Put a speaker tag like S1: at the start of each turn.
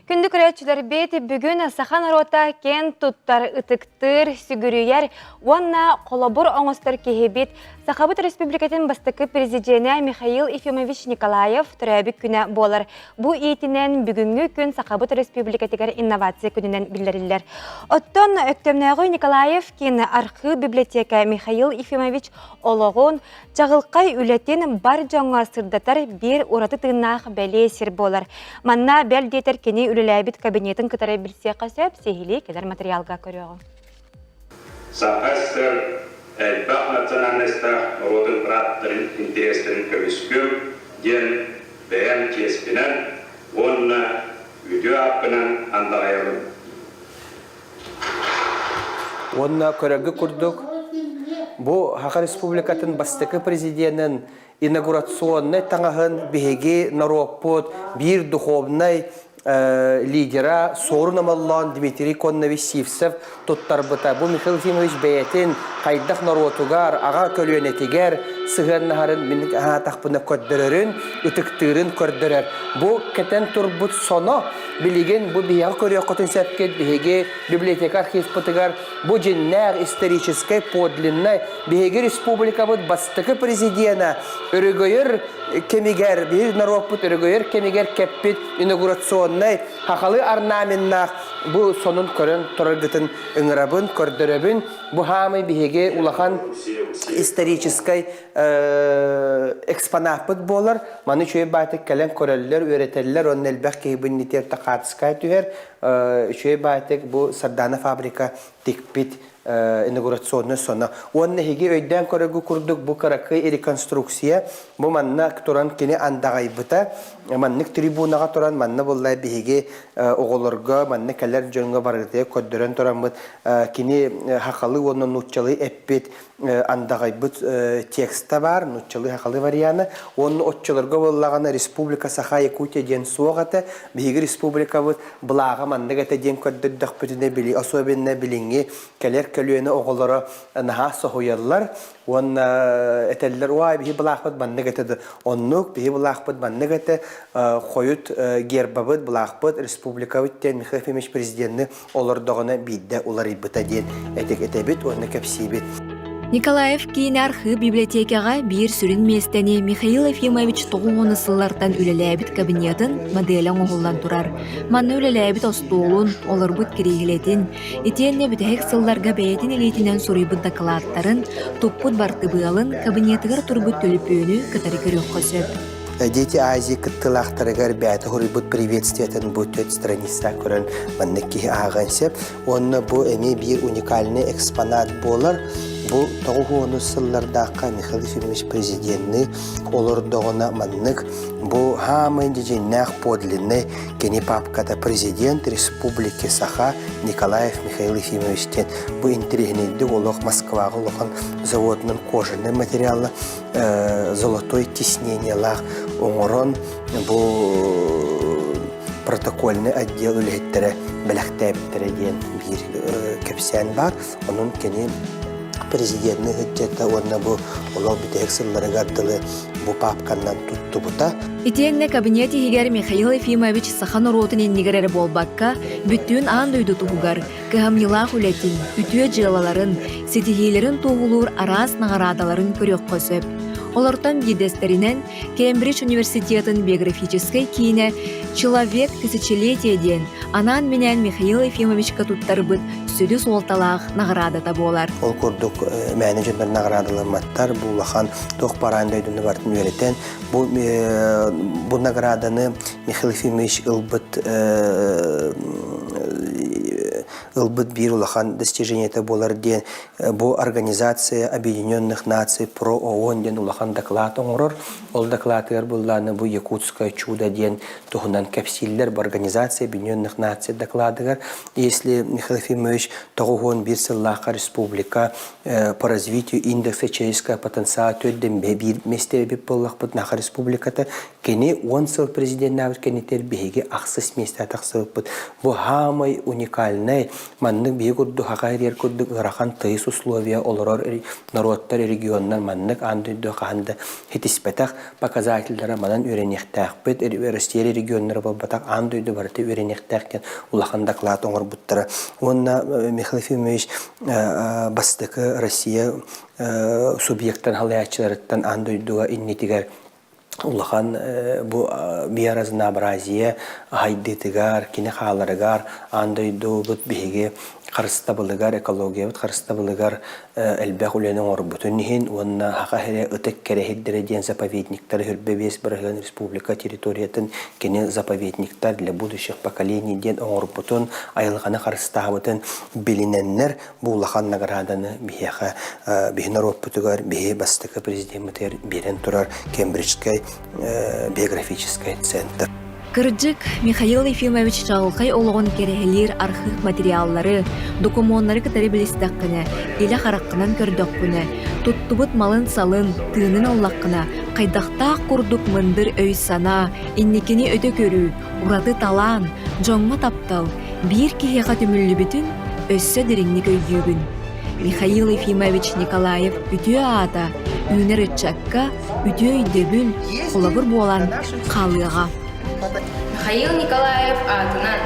S1: Күндү көрәтчілер бейті бүгін сахан рота кен туттар ытыктыр, сүгірүйер, онна қолабыр оңыстар кехебет Сахабыт Республикатын бастықы президенті Михаил Ефимович Николаев түрәбік күні болар. Бұ ейтінен бүгінгі күн Сахабыт Республикатығар инновация күнінен білдірілер. Оттон өктөмнәғі Николаев кен архы библиотека Михаил Ефимович олығын жағылқай үлетін бар жаңа сырдатар бір ұраты тыңнақ бәле сер болар. Манна бәл детер кені үліләбіт кабинетін кітары білсе қасып, сейхілі келер материалға көріғын.
S2: Эльбах национальностях народын браттарын интерестерин көбіскім ден бәйін кеспінен, онына үйді апынан андағайырым.
S3: Онына көрәгі күрдік. Бұл Хақа Республикатын бастықы президентінің инаугурационный таңағын бігеге нароппот бір духовный лидера Сорунамаллан Дмитрий Коннович Сивцев туттарбыта. Бұл Михаил Ефимович бәйтін қайдақ наротугар, аға көлуенетігер, сығырнағарын мінік тақпыны көддірерін, үтіктірін көрдірер. Бұл кәтен тұрбыт соны білеген бұл бияғы көрі қотын сәпкет бігеге библиотека архив бұтығар. Бұл женнәғ историческай подлинной бігеге республика бұд бастықы президена үрігойыр кемигер, бігер нароппыт үрігойыр кемигер кәппет инаугурационный хақалы орнаменнақ бұл сонын көрін тұрыргытын үңірабын, көрдірабын. Бұл хамы бігеге улахан историческай экспонапыт болар. Маны чөй байтық кәлен көрелілер, өретелілер, оның әлбәқ кейбін нетер тақатысқай түйер. Чөй байтық бұл Сардана фабрика текпет инаугурационный сона. Онны хеге өйден көрігі күрдік бұл қарақы реконструкция. Бұл манна тұран кені андағай бұта. Маннық трибунаға тұран, манна болай бігеге оғылырға, манна кәлер жөнгі барғыдия көддірен тұран бұд. Кені хақалы оның нұтчалы әппет андағай бұд текста бар, нұтчалы хақалы варияны. Оның отчылырға болағаны Республика Саха Якутия ден суағаты, бігеге Республика бұд бұлаға маннық әті ден көддірдіқ бүтіне білі, особенне біліңе кәлер көлуені оғылары наға соғуялар. Он этеллер уай бихи балахбат баннык этеді. Оннук бихи балахбат баннык эті қойыт гербабыт балахбат республика өттен Михаил Ефимович президентні олардығына бейді олар ибіта ден әтек әтебет, оны кәпсейбет.
S4: Николаев кейін архы библиотекаға бір сүрін местені Михаил Ефимович тоғуғыны сыллардан үлеләбіт кабинетін моделін оғылдан тұрар. Манны үлеләбіт остуылын, олар бұд керегілетін, етенне бүтәйік сылларға бәйетін елетінен сұрайбыд дақылаттарын, топпыд барты бұялын кабинетігір тұрбыд төліпөні кітары көрек қосып.
S3: Дети Азии кыттылақтарыгар бәті ғұрыбыд приветствиятын бұл төт страница көрін манныкки ағансеп. Онны бұл әме бір уникальный экспонат болар. Бұл тоғуғыны сыллардаққа Михаил Ефимович президентні олырдығына маннық. Бұл хамын деженнәқ подлинный кені папката президент Республики Саха Николаев Михаил Ефимовичтен. Бұл интерегінеді олық Москваға олықын заводының кожаный материалы золотой тиснениялақ оңырын. Бұл протокольный отдел үлеттері біліқтәбіттері ден бір көпсен бар. Оның кені президентні үттеті онына бұл олау бітек сыллары ғардылы бұл папканнан тұтты бұта.
S4: Итенне кабинеті хигер Михаил Ефимович сахан оротын еннігерері болбаққа бүттіін аң дөйді тұғығар, кығамнилақ үлетін, үтіе жылаларын, сетихейлерін тұғылыр арас нағарадаларын көрек қосып. Олардан бедестерінен Кембридж университетін биографической кейіне «Человек тысячелетия ден» анан менен Михаил Ефимовичка туттары бұд сөді солталақ нағарадата болар.
S3: Ол көрдік менеджерлер нағарадаларматтар, бұл лахан тоқ парайындай дүні бартын өретен. Бұл нағараданы Михаил Ефимович ылбыт бір улахан достижениеті болар ден. Бұл Организация Объединенных Наций про ООН ден улахан доклад оңырыр. Ол докладығар бұлланы бұл Якутское чудо ден тұғынан кәпсиллер бұл Организация Объединенных Наций докладығар. Если Михаил Ефимович тоғуғын бір сыллақа республика по развитию индекса человеческого потенциала төдден бір местебе боллақ бұд наға республиката кені 10 сыл президент навыр кенетер бейге ақсыз месте атақсыз бұд. Бұл хамай уникальный маннык бии курду хакайрер курдук ырахан тыйыс условия олорор народтар регионнар маннык андыйдо каханда хитиспетах показательлары манан үренехтәхпет Россия регионнары болбатак андыйдо барты үренехтәхкен улахан доклад оңор буттара. Онна Михаил Ефимович бастыкы Россия субъекттан халаячыларыттан андыйдо иннитигер улахан бу биоразнообразие хайдытыгар кине халарыгар андыйдо бут биге Харстабылыгар экология, харстабылыгар элбэх уленің орбутунихин, онна хақахере үтік керехиддереден заповедниктар хүрбебес бірген республика территориятын кене заповедниктар для будущих поколений ден орбутун айылғаны харстабытын билиненнер булахан награданы бихеха бихинар орбутугар бихе бастықы президенттер берен турар Кембриджский биографический центр.
S4: Кырджык Михаил Ефимович Жалқай олығын керехелер архив материаллары, документары кітары білістіққіні, елі қараққынан көрдіққіні, тұттыбыт малын салын, тыынын оллаққына, қайдақтақ құрдық мындыр өй сана, иннекені өті көрі, ұраты талан, жоңма таптал, бір кехеға түмілі бүтін, өссі діріңні көйдігін. Михаил Ефимович Николаев үтіе ата, үйнер үтчакка, үтіе үйдебіл, қолабыр болан қалыға.
S5: Михаил Николаев атынан